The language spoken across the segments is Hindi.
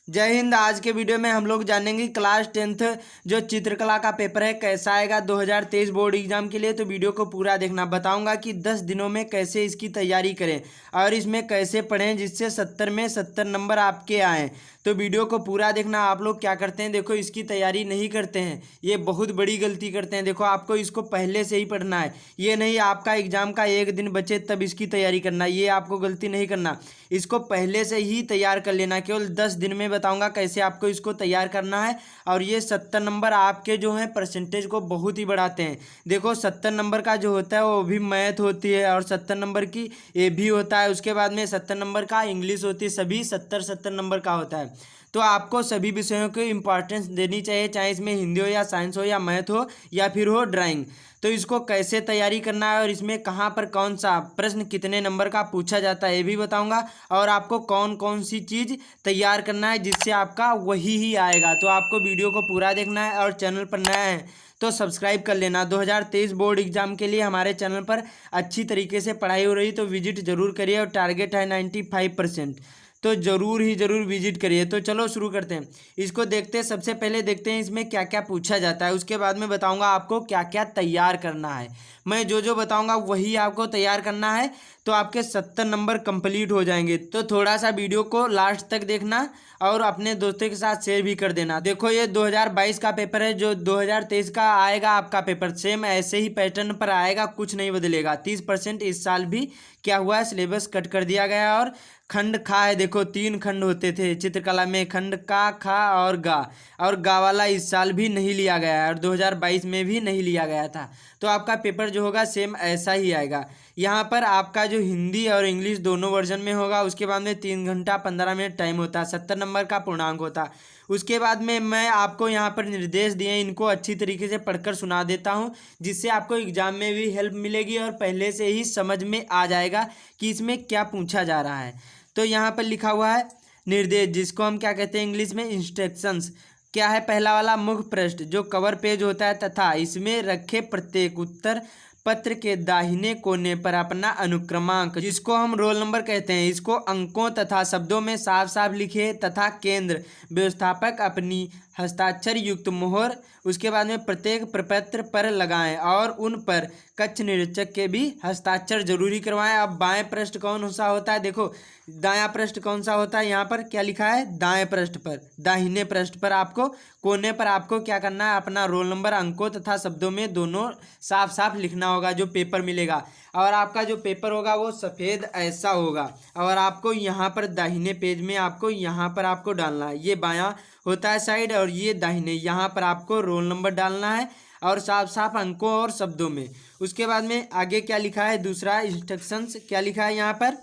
जय हिंद। आज के वीडियो में हम लोग जानेंगे क्लास 10th जो चित्रकला का पेपर है कैसा आएगा 2023 बोर्ड एग्जाम के लिए। तो वीडियो को पूरा देखना। बताऊंगा कि 10 दिनों में कैसे इसकी तैयारी करें और इसमें कैसे पढ़ें जिससे 70 में 70 नंबर आपके आएँ। तो वीडियो को पूरा देखना। आप लोग क्या करते हैं, देखो इसकी तैयारी नहीं करते हैं, ये बहुत बड़ी गलती करते हैं। देखो आपको इसको पहले से ही पढ़ना है, ये नहीं आपका एग्जाम का एक दिन बचे तब इसकी तैयारी करना। ये आपको गलती नहीं करना, इसको पहले से ही तैयार कर लेना। केवल 10 दिन में बताऊंगा कैसे आपको इसको तैयार करना है। और ये 70 नंबर आपके जो हैं परसेंटेज को बहुत ही बढ़ाते हैं। देखो 70 नंबर का जो होता है वो भी मैथ होती है और 70 नंबर की ये भी होता है। उसके बाद में 70 नंबर का इंग्लिश होती है, सभी 70 नंबर का होता है। तो आपको सभी विषयों को इम्पोर्टेंस देनी चाहिए, चाहे इसमें हिंदी हो या साइंस हो या मैथ हो या फिर हो ड्राइंग। तो इसको कैसे तैयारी करना है और इसमें कहाँ पर कौन सा प्रश्न कितने नंबर का पूछा जाता है ये भी बताऊंगा। और आपको कौन कौन सी चीज़ तैयार करना है जिससे आपका वही ही आएगा। तो आपको वीडियो को पूरा देखना है और चैनल पर नया है तो सब्सक्राइब कर लेना। 2023 बोर्ड एग्जाम के लिए हमारे चैनल पर अच्छी तरीके से पढ़ाई हो रही तो विजिट जरूर करिए। और टारगेट है 95%, तो ज़रूर ही ज़रूर विजिट करिए। तो चलो शुरू करते हैं, इसको देखते हैं। सबसे पहले देखते हैं इसमें क्या क्या पूछा जाता है, उसके बाद में बताऊंगा आपको क्या क्या तैयार करना है। मैं जो जो बताऊंगा वही आपको तैयार करना है, तो आपके 70 नंबर कंप्लीट हो जाएंगे। तो थोड़ा सा वीडियो को लास्ट तक देखना और अपने दोस्तों के साथ शेयर भी कर देना। देखो ये 2022 का पेपर है, जो 2023 का आएगा आपका पेपर सेम ऐसे ही पैटर्न पर आएगा, कुछ नहीं बदलेगा। 30% इस साल भी क्या हुआ है, सिलेबस कट कर दिया गया। और खंड खा है, देखो 3 खंड होते थे चित्रकला में, खंड का, खा और गा। और गा वाला इस साल भी नहीं लिया गया है और 2022 में भी नहीं लिया गया था। तो आपका पेपर जो होगा सेम ऐसा ही आएगा। यहाँ पर आपका जो हिंदी और इंग्लिश दोनों वर्जन में होगा। उसके बाद में 3 घंटा 15 मिनट टाइम होता है, 70 नंबर का पूर्णांक होता है। उसके बाद में मैं आपको यहाँ पर निर्देश दिए, इनको अच्छी तरीके से पढ़कर सुना देता हूँ जिससे आपको एग्जाम में भी हेल्प मिलेगी और पहले से ही समझ में आ जाएगा कि इसमें क्या पूछा जा रहा है। तो यहाँ पर लिखा हुआ है निर्देश, जिसको हम क्या कहते हैं इंग्लिश में इंस्ट्रक्शंस। क्या है पहला वाला, मुख्य पृष्ठ जो कवर पेज होता है तथा इसमें रखे प्रत्येक उत्तर पत्र के दाहिने कोने पर अपना अनुक्रमांक, जिसको हम रोल नंबर कहते हैं, इसको अंकों तथा शब्दों में साफ साफ लिखे तथा केंद्र व्यवस्थापक अपनी हस्ताक्षर युक्त मोहर उसके बाद में प्रत्येक प्रपत्र पर लगाएं और उन पर कक्ष निरीक्षक के भी हस्ताक्षर जरूरी करवाएं। अब बाएं पृष्ठ कौन सा होता है, देखो दायां पृष्ठ कौन सा होता है, यहाँ पर क्या लिखा है दाएं पृष्ठ पर, दाहिने पृष्ठ पर आपको कोने पर आपको क्या करना है, अपना रोल नंबर अंकों तथा शब्दों में दोनों साफ साफ लिखना होगा जो पेपर मिलेगा। और आपका जो पेपर होगा वो सफ़ेद ऐसा होगा और आपको यहाँ पर दाहिने पेज में आपको यहाँ पर आपको डालना है, ये बायां होता है साइड और ये दाहिने, यहाँ पर आपको रोल नंबर डालना है और साफ साफ अंकों और शब्दों में। उसके बाद में आगे क्या लिखा है, दूसरा इंस्ट्रक्शंस क्या लिखा है यहाँ पर,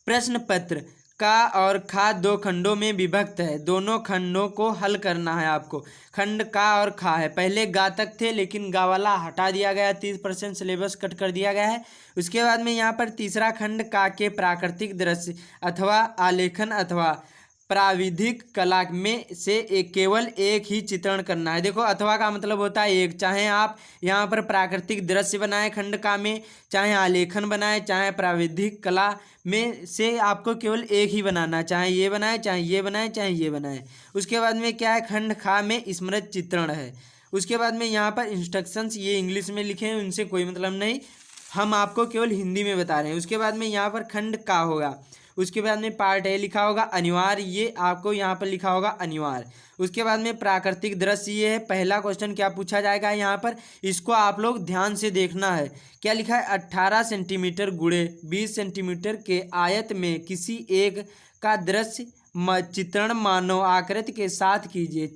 प्रश्न पत्र का और खा 2 खंडों में विभक्त है, दोनों खंडों को हल करना है आपको। खंड का और खा है, पहले गा तक थे लेकिन गा वाला हटा दिया गया, 30% सिलेबस कट कर दिया गया है। उसके बाद में यहाँ पर तीसरा खंड का के प्राकृतिक दृश्य अथवा आलेखन अथवा प्राविधिक कला में से केवल एक ही चित्रण करना है। देखो अथवा का मतलब होता है एक, चाहे आप यहाँ पर प्राकृतिक दृश्य बनाए खंड का में, चाहे आलेखन बनाए, चाहे प्राविधिक कला में से आपको केवल एक ही बनाना, चाहे ये बनाए चाहे ये बनाए चाहे ये बनाए। उसके बाद में क्या है, खंड खा में स्मृत चित्रण है। उसके बाद में यहाँ पर इंस्ट्रक्शंस ये इंग्लिश में लिखे हैं, उनसे कोई मतलब नहीं, हम आपको केवल हिंदी में बता रहे हैं। उसके बाद में यहाँ पर खंड का होगा, उसके बाद में पार्ट ए लिखा होगा अनिवार्य, ये आपको यहाँ पर लिखा होगा अनिवार्य। उसके बाद में प्राकृतिक दृश्य ये है, पहला क्वेश्चन क्या पूछा जाएगा यहाँ पर, इसको आप लोग ध्यान से देखना है। क्या लिखा है, 18 सेंटीमीटर गुणे 20 सेंटीमीटर के आयत में किसी एक का दृश्य चित्रण मानव आकृति के साथ कीजिए।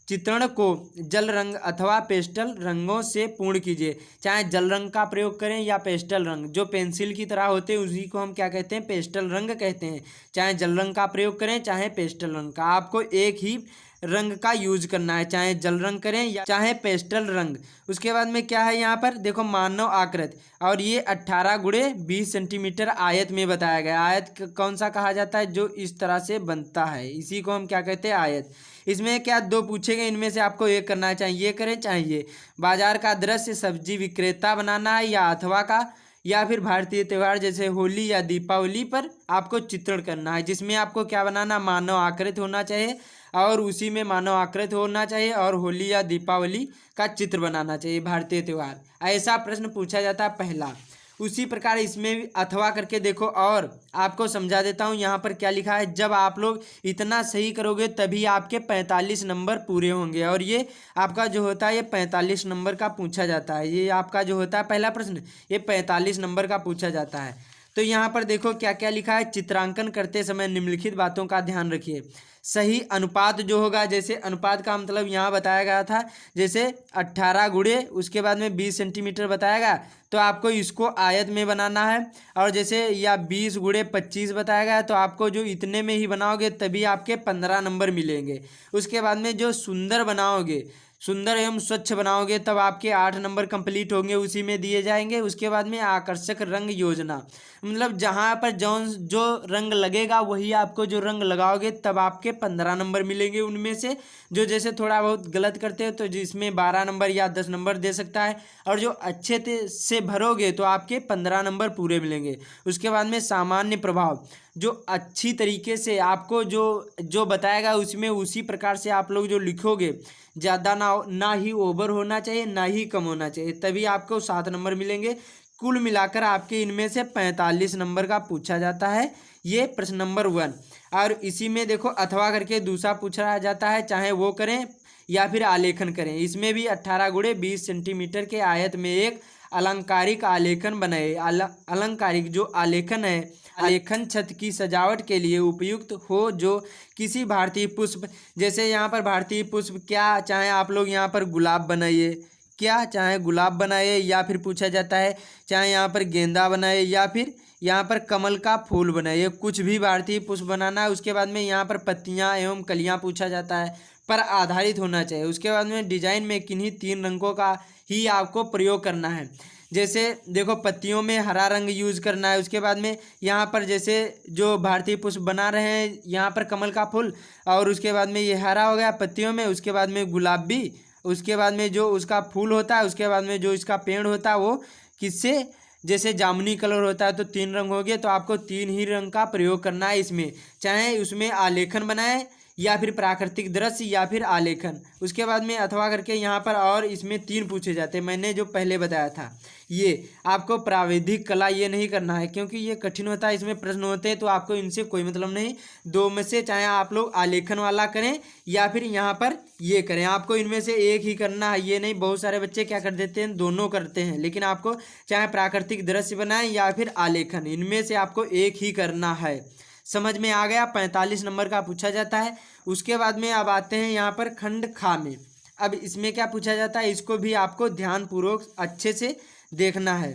चित्रण को जल रंग अथवा पेस्टल रंगों से पूर्ण कीजिए, चाहे जल रंग का प्रयोग करें या पेस्टल रंग, जो पेंसिल की तरह होते हैं उसी को हम क्या कहते हैं, पेस्टल रंग कहते हैं। चाहे जल रंग का प्रयोग करें चाहे पेस्टल रंग का, आपको एक ही रंग का यूज करना है, चाहे जल रंग करें या चाहे पेस्टल रंग। उसके बाद में क्या है यहाँ पर देखो मानव आकृति, और ये 18 गुणे 20 सेंटीमीटर आयत में बताया गया। आयत कौन सा कहा जाता है, जो इस तरह से बनता है, इसी को हम क्या कहते हैं आयत। इसमें क्या 2 पूछेंगे, इनमें से आपको एक करना है, चाहे ये करें चाहे ये। बाजार का दृश्य सब्जी विक्रेता बनाना है या अथवा का, या फिर भारतीय त्यौहार जैसे होली या दीपावली पर आपको चित्रण करना है, जिसमें आपको क्या बनाना, मानव आकृति होना चाहिए और उसी में मानव आकृति होना चाहिए और होली या दीपावली का चित्र बनाना चाहिए, भारतीय त्यौहार। ऐसा प्रश्न पूछा जाता है पहला। उसी प्रकार इसमें भी अथवा करके देखो और आपको समझा देता हूँ यहाँ पर क्या लिखा है। जब आप लोग इतना सही करोगे तभी आपके 45 नंबर पूरे होंगे। और ये आपका जो होता है ये 45 नंबर का पूछा जाता है। ये आपका जो होता है पहला प्रश्न ये 45 नंबर का पूछा जाता है। तो यहाँ पर देखो क्या क्या लिखा है। चित्रांकन करते समय निम्नलिखित बातों का ध्यान रखिए। सही अनुपात जो होगा, जैसे अनुपात का मतलब यहाँ बताया गया था, जैसे 18 गुणे उसके बाद में 20 सेंटीमीटर बताया गया, तो आपको इसको आयत में बनाना है। और जैसे या 20 गुणे 25 बताया गया, तो आपको जो इतने में ही बनाओगे तभी आपके 15 नंबर मिलेंगे। उसके बाद में जो सुंदर बनाओगे, सुंदर एवं स्वच्छ बनाओगे, तब आपके 8 नंबर कंप्लीट होंगे, उसी में दिए जाएंगे। उसके बाद में आकर्षक रंग योजना, मतलब जहाँ पर जो रंग लगेगा वही आपको जो रंग लगाओगे तब आपके 15 नंबर मिलेंगे। उनमें से जो जैसे थोड़ा बहुत गलत करते हो तो जिसमें 12 नंबर या 10 नंबर दे सकता है, और जो अच्छे से भरोगे तो आपके 15 नंबर पूरे मिलेंगे। उसके बाद में सामान्य प्रभाव, जो अच्छी तरीके से आपको जो बताएगा उसमें उसी प्रकार से आप लोग जो लिखोगे, ज़्यादा ना ही ओवर होना चाहिए ना ही कम होना चाहिए, तभी आपको 7 नंबर मिलेंगे। कुल मिलाकर आपके इनमें से 45 नंबर का पूछा जाता है। ये प्रश्न नंबर 1। और इसी में देखो अथवा करके दूसरा पूछा जाता है, चाहे वो करें या फिर आलेखन करें। इसमें भी 18 गुणे 20 सेंटीमीटर के आयत में एक अलंकारिक आलेखन बनाए। अलंकारिक जो आलेखन है, आलेखन छत की सजावट के लिए उपयुक्त हो, जो किसी भारतीय पुष्प, जैसे यहाँ पर भारतीय पुष्प क्या, चाहे आप लोग यहाँ पर गुलाब बनाइए, क्या चाहे गुलाब बनाइए, या फिर पूछा जाता है चाहे यहाँ पर गेंदा बनाइए या फिर यहाँ पर कमल का फूल बनाइए, कुछ भी भारतीय पुष्प बनाना है। उसके बाद में यहाँ पर पत्तियाँ एवं कलियाँ पूछा जाता है, पर आधारित होना चाहिए। उसके बाद में डिजाइन में किन्हीं 3 रंगों का ही आपको प्रयोग करना है। जैसे देखो पत्तियों में हरा रंग यूज करना है। उसके बाद में यहाँ पर जैसे जो भारतीय पुष्प बना रहे हैं, यहाँ पर कमल का फूल, और उसके बाद में ये हरा हो गया पत्तियों में। उसके बाद में गुलाबी, उसके बाद में जो उसका फूल होता है, उसके बाद में जो इसका पेड़ होता है वो किससे, जैसे जामुनी कलर होता है, तो 3 रंग हो गए, तो आपको 3 ही रंग का प्रयोग करना है इसमें, चाहे उसमें आलेखन बनाए या फिर प्राकृतिक दृश्य या फिर आलेखन। उसके बाद में अथवा करके यहाँ पर और इसमें 3 पूछे जाते हैं, मैंने जो पहले बताया था। ये आपको प्राविधिक कला ये नहीं करना है क्योंकि ये कठिन होता है, इसमें प्रश्न होते हैं, तो आपको इनसे कोई मतलब नहीं। 2 में से चाहे आप लोग आलेखन वाला करें या फिर यहाँ पर ये करें, आपको इनमें से एक ही करना है। ये नहीं, बहुत सारे बच्चे क्या कर देते हैं, दोनों करते हैं, लेकिन आपको चाहे प्राकृतिक दृश्य बनाएं या फिर आलेखन, इनमें से आपको एक ही करना है। समझ में आ गया। 45 नंबर का पूछा जाता है। उसके बाद में अब आते हैं यहाँ पर खंड खा में। अब इसमें क्या पूछा जाता है, इसको भी आपको ध्यानपूर्वक अच्छे से देखना है।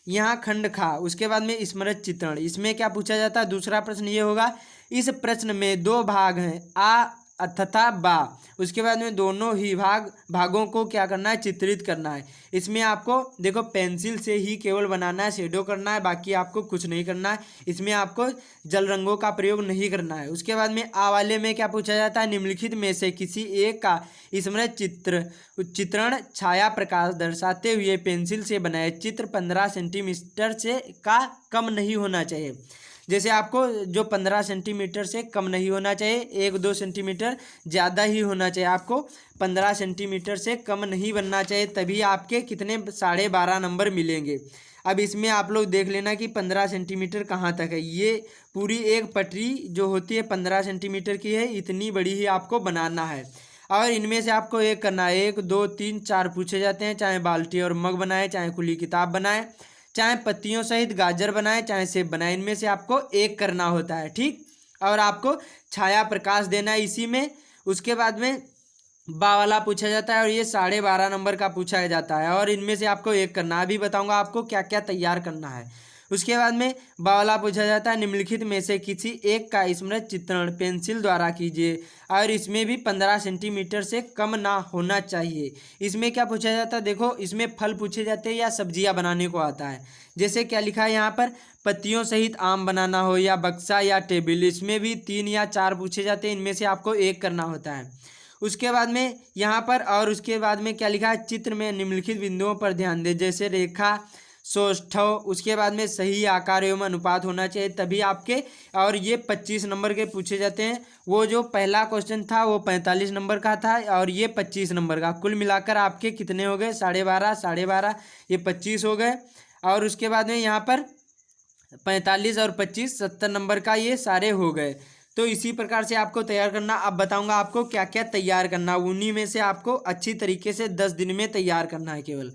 यहाँ खंड खा, उसके बाद में स्मृत चित्रण, इसमें क्या पूछा जाता है, दूसरा प्रश्न ये होगा। इस प्रश्न में 2 भाग हैं, आ तथा बा। उसके बाद में दोनों ही भागों को क्या करना है, चित्रित करना है। इसमें आपको देखो पेंसिल से ही केवल बनाना है, शेडो करना है, बाकी आपको कुछ नहीं करना है। इसमें आपको जल रंगों का प्रयोग नहीं करना है। उसके बाद में आ वाले में क्या पूछा जाता है, निम्नलिखित में से किसी एक का स्मृत चित्रण छाया प्रकाश दर्शाते हुए पेंसिल से बनाए चित्र 15 सेंटीमीटर से का कम नहीं होना चाहिए। जैसे आपको जो 15 सेंटीमीटर से कम नहीं होना चाहिए, 1-2 सेंटीमीटर ज़्यादा ही होना चाहिए। आपको 15 सेंटीमीटर से कम नहीं बनना चाहिए, तभी आपके कितने 12.5 नंबर मिलेंगे। अब इसमें आप लोग देख लेना कि 15 सेंटीमीटर कहाँ तक है। ये पूरी एक पटरी जो होती है 15 सेंटीमीटर की है, इतनी बड़ी ही आपको बनाना है। और इनमें से आपको एक करना है, 1, 2, 3, 4 पूछे जाते हैं, चाहे बाल्टी और मग बनाए, चाहे खुली किताब बनाए, चाहे पत्तियों सहित गाजर बनाए, चाहे सेब बनाए, इनमें से आपको एक करना होता है, ठीक। और आपको छाया प्रकाश देना है इसी में। उसके बाद में बा वाला पूछा जाता है और ये 12.5 नंबर का पूछा जाता है, और इनमें से आपको एक करना है। अभी बताऊंगा आपको क्या क्या तैयार करना है। उसके बाद में बा वाला पूछा जाता है, निम्नलिखित में से किसी एक का स्मृत चित्रण पेंसिल द्वारा कीजिए, और इसमें भी 15 सेंटीमीटर से कम ना होना चाहिए। इसमें क्या पूछा जाता है, देखो इसमें फल पूछे जाते हैं या सब्जियां बनाने को आता है। जैसे क्या लिखा है यहाँ पर, पत्तियों सहित आम बनाना हो या बक्सा या टेबल, इसमें भी 3 या 4 पूछे जाते हैं, इनमें से आपको एक करना होता है। उसके बाद में यहाँ पर और उसके बाद में क्या लिखा है, चित्र में निम्नलिखित बिंदुओं पर ध्यान दें, जैसे रेखा सौष्ठव, उसके बाद में सही आकार एवं अनुपात होना चाहिए तभी आपके, और ये 25 नंबर के पूछे जाते हैं। वो जो पहला क्वेश्चन था वो 45 नंबर का था और ये 25 नंबर का। कुल मिलाकर आपके कितने हो गए? 12.5 12.5, ये 25 हो गए। और उसके बाद में यहाँ पर 45 और 25 70 नंबर का, ये सारे हो गए। तो इसी प्रकार से आपको तैयार करना। अब बताऊंगा आपको क्या क्या तैयार करना, उन्हीं में से आपको अच्छी तरीके से 10 दिन में तैयार करना है केवल।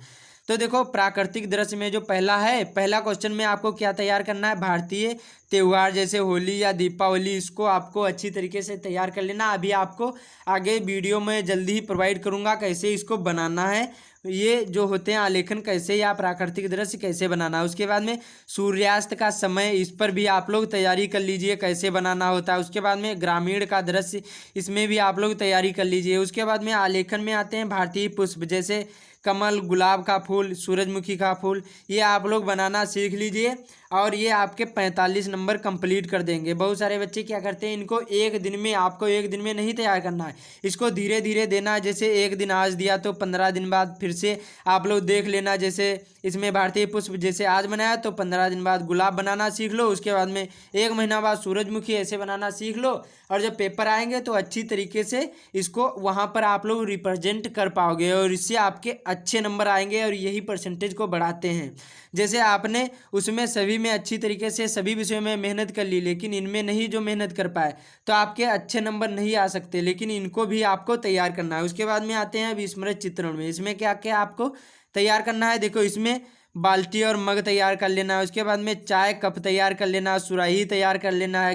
तो देखो, प्राकृतिक दृश्य में जो पहला है, पहला क्वेश्चन में आपको क्या तैयार करना है? भारतीय त्यौहार जैसे होली या दीपावली, इसको आपको अच्छी तरीके से तैयार कर लेना। अभी आपको आगे वीडियो में जल्दी ही प्रोवाइड करूंगा कैसे इसको बनाना है, ये जो होते हैं आलेखन कैसे या प्राकृतिक दृश्य कैसे बनाना है। उसके बाद में सूर्यास्त का समय, इस पर भी आप लोग तैयारी कर लीजिए कैसे बनाना होता है। उसके बाद में ग्रामीण का दृश्य, इसमें भी आप लोग तैयारी कर लीजिए। उसके बाद में आलेखन में आते हैं भारतीय पुष्प जैसे कमल, गुलाब का फूल, सूरजमुखी का फूल, ये आप लोग बनाना सीख लीजिए और ये आपके 45 नंबर कंप्लीट कर देंगे। बहुत सारे बच्चे क्या करते हैं, इनको एक दिन में, आपको एक दिन में नहीं तैयार करना है, इसको धीरे धीरे देना है। जैसे एक दिन आज दिया तो 15 दिन बाद फिर से आप लोग देख लेना। जैसे इसमें भारतीय पुष्प जैसे आज बनाया तो 15 दिन बाद गुलाब बनाना सीख लो। उसके बाद में 1 महीना बाद सूरजमुखी ऐसे बनाना सीख लो, और जब पेपर आएंगे तो अच्छी तरीके से इसको वहाँ पर आप लोग रिप्रेजेंट कर पाओगे और इससे आपके अच्छे नंबर आएंगे और यही परसेंटेज को बढ़ाते हैं। जैसे आपने उसमें सभी में अच्छी तरीके से सभी विषयों में मेहनत कर ली, लेकिन इनमें नहीं जो मेहनत कर पाए तो आपके अच्छे नंबर नहीं आ सकते, लेकिन इनको भी आपको तैयार करना है। उसके बाद में आते हैं विस्मृत चित्रण में, इसमें क्या क्या आपको तैयार करना है। देखो, इसमें बाल्टी और मग तैयार कर लेना है। उसके बाद में चाय कप तैयार कर लेना है, सुराही तैयार कर लेना है,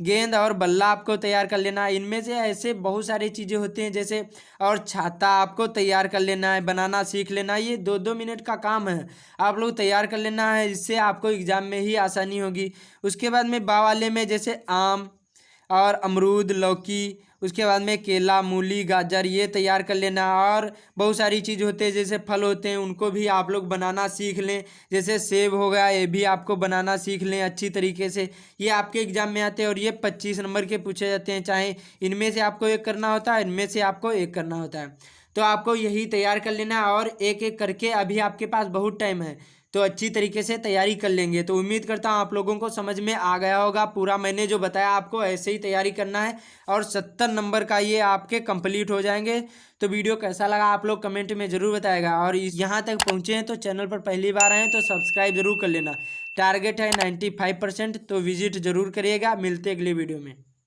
गेंद और बल्ला आपको तैयार कर लेना है। इनमें से ऐसे बहुत सारी चीज़ें होती हैं जैसे, और छाता आपको तैयार कर लेना है, बनाना सीख लेना है। ये 2-2 मिनट का काम है, आप लोग तैयार कर लेना है, इससे आपको एग्जाम में ही आसानी होगी। उसके बाद में बा वाले में जैसे आम और अमरूद, लौकी, उसके बाद में केला, मूली, गाजर, ये तैयार कर लेना। और बहुत सारी चीज़ होते हैं जैसे फल होते हैं, उनको भी आप लोग बनाना सीख लें। जैसे सेब हो गया, ये भी आपको बनाना सीख लें अच्छी तरीके से। ये आपके एग्जाम में आते हैं और ये 25 नंबर के पूछे जाते हैं, चाहे इनमें से आपको एक करना होता है, इनमें से आपको एक करना होता है। तो आपको यही तैयार कर लेना है और एक एक करके, अभी आपके पास बहुत टाइम है तो अच्छी तरीके से तैयारी कर लेंगे। तो उम्मीद करता हूँ आप लोगों को समझ में आ गया होगा। पूरा मैंने जो बताया आपको ऐसे ही तैयारी करना है और 70 नंबर का ये आपके कंप्लीट हो जाएंगे। तो वीडियो कैसा लगा आप लोग कमेंट में ज़रूर बताएगा, और यहाँ तक पहुँचे हैं तो चैनल पर पहली बार आए हैं तो सब्सक्राइब जरूर कर लेना। टारगेट है 95%, तो विजिट ज़रूर करिएगा। मिलते अगले वीडियो में।